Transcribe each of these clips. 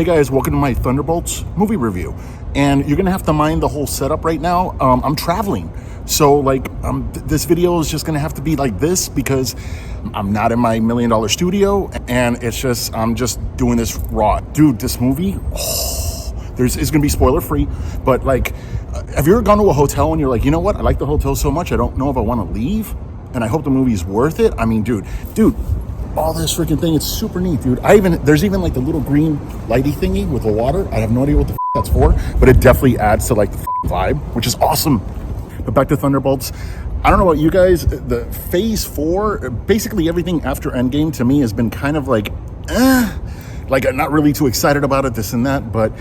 Hey guys, welcome to my Thunderbolts movie review. And you're gonna have to mind the whole setup right now. I'm traveling. So this video is just gonna have to be like this because I'm not in my $1 million studio and I'm just doing this raw. Dude, this movie, it's gonna be spoiler free, but have you ever gone to a hotel and you're like, you know what? I like the hotel so much, I don't know if I wanna leave and I hope the movie's worth it. I mean, dude, all this freaking thing, it's super neat, dude. There's even the little green lighty thingy with the water. I have no idea what the that's for, but it definitely adds to the vibe, which is awesome. But back to Thunderbolts. I don't know about you guys, the Phase 4, basically everything after Endgame to me has been kind of I'm not really too excited about it, this and that, but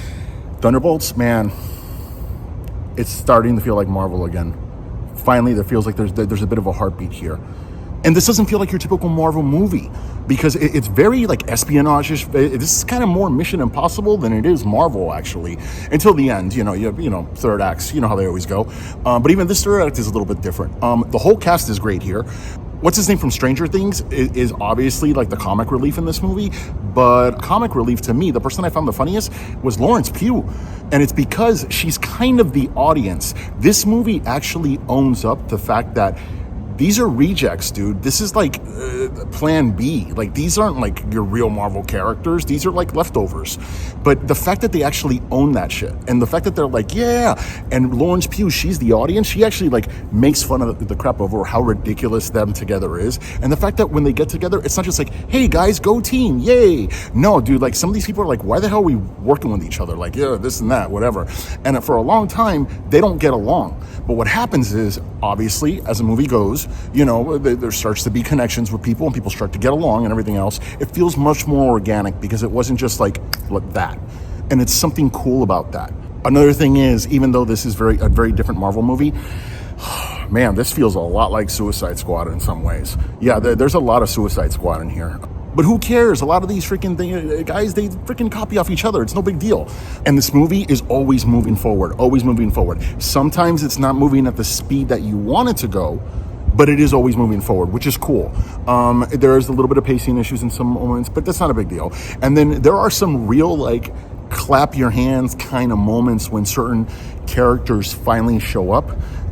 Thunderbolts, man, it's starting to feel like Marvel again. Finally, there feels like there's a bit of a heartbeat here. And this doesn't feel like your typical Marvel movie because it's very espionage-ish. This is kind of more Mission Impossible than it is Marvel, actually, until the end. Third acts, you know how they always go. But even this third act is a little bit different. The whole cast is great here. What's his name from Stranger Things is obviously the comic relief in this movie, but comic relief to me, the person I found the funniest was Florence Pugh. And it's because she's kind of the audience. This movie actually owns up the fact that these are rejects, dude. This is plan B. These aren't your real Marvel characters. These are leftovers. But the fact that they actually own that shit, and the fact that they're yeah, and Florence Pugh, she's the audience. She actually makes fun of the crap over how ridiculous them together is. And the fact that when they get together, it's not just hey guys, go team, yay. No, dude, some of these people are why the hell are we working with each other? Yeah, this and that, whatever. And for a long time, they don't get along. But what happens is, obviously, as the movie goes, there starts to be connections with people and people start to get along and everything else. It feels much more organic because it wasn't just like that. And it's something cool about that. Another thing is, even though this is a very different Marvel movie, man, this feels a lot like Suicide Squad in some ways. Yeah, there's a lot of Suicide Squad in here. But who cares? A lot of these freaking guys, they freaking copy off each other. It's no big deal. And this movie is always moving forward, always moving forward. Sometimes it's not moving at the speed that you want it to go, but it is always moving forward, which is cool. There is a little bit of pacing issues in some moments, but that's not a big deal. And then there are some real clap your hands kind of moments when certain characters finally show up.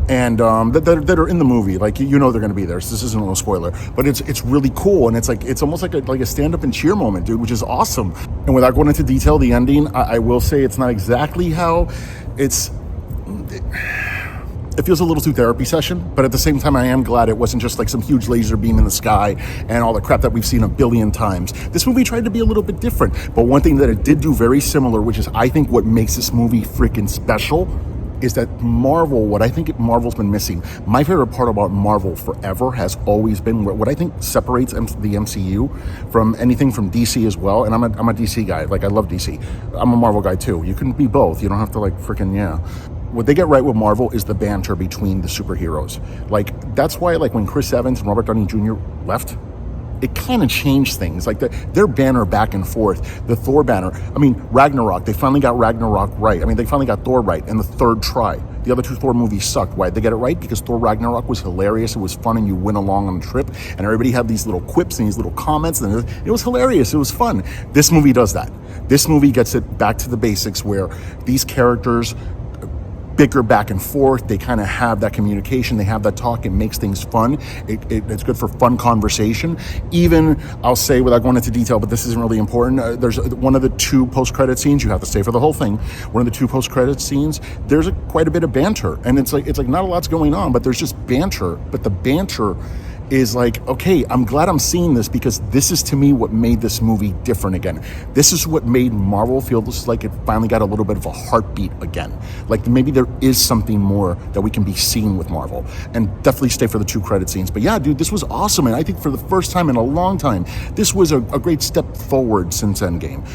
And that are in the movie, they're going to be there. So this isn't a spoiler, but it's really cool, and it's almost like a stand-up and cheer moment, dude, which is awesome. And without going into detail, the ending, I will say it's not exactly how it feels a little too therapy session, but at the same time, I am glad it wasn't just some huge laser beam in the sky and all the crap that we've seen a billion times. This movie tried to be a little bit different, but one thing that it did do very similar, which is I think what makes this movie freaking special, is that what I think Marvel's been missing. My favorite part about Marvel forever has always been what I think separates the MCU from anything from DC as well. And I'm a DC guy. I love DC. I'm a Marvel guy too. You can be both. You don't have to What they get right with Marvel is the banter between the superheroes. That's why when Chris Evans and Robert Downey Jr. left, it kind of changed things. Their banner back and forth, the Thor banner. I mean, Ragnarok, they finally got Ragnarok right. I mean, they finally got Thor right in the third try. The other two Thor movies sucked. Why did they get it right? Because Thor Ragnarok was hilarious. It was fun, and you went along on the trip, and everybody had these little quips and these little comments, and it was hilarious. It was fun. This movie does that. This movie gets it back to the basics where these characters bicker back and forth. They kind of have that communication. They have that talk. It makes things fun. It's good for fun conversation. Even, I'll say without going into detail, but this isn't really important, there's one of the two post-credit scenes. You have to stay for the whole thing. One of the two post-credit scenes, there's quite a bit of banter. And it's not a lot's going on, but there's just banter. But the banter is okay, I'm glad I'm seeing this because this is to me what made this movie different again. This is what made Marvel feel like it finally got a little bit of a heartbeat again. Maybe there is something more that we can be seeing with Marvel. And definitely stay for the two credit scenes. But yeah, dude, this was awesome. And I think for the first time in a long time, this was a great step forward since Endgame.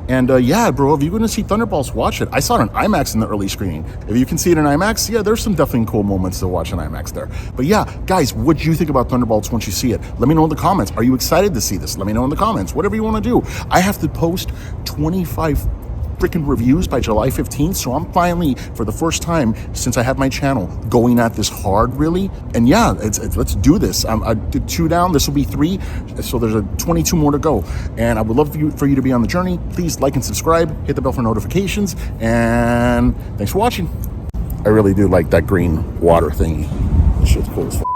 And yeah, bro, if you're going to see Thunderbolts, watch it. I saw it in IMAX in the early screening. If you can see it in IMAX, yeah, there's some definitely cool moments to watch in IMAX there. But yeah, guys, what do you think about Thunderbolts once you see it? Let me know in the comments. Are you excited to see this? Let me know in the comments. Whatever you want to do. I have to post 25 freaking reviews by July 15th. So I'm finally, for the first time since I have my channel, going at this hard, really. And yeah, let's do this. I did 2 down. This will be 3. So there's 22 more to go. And I would love for you to be on the journey. Please like and subscribe. Hit the bell for notifications. And thanks for watching. I really do like that green water thingy. This shit's cool as fuck.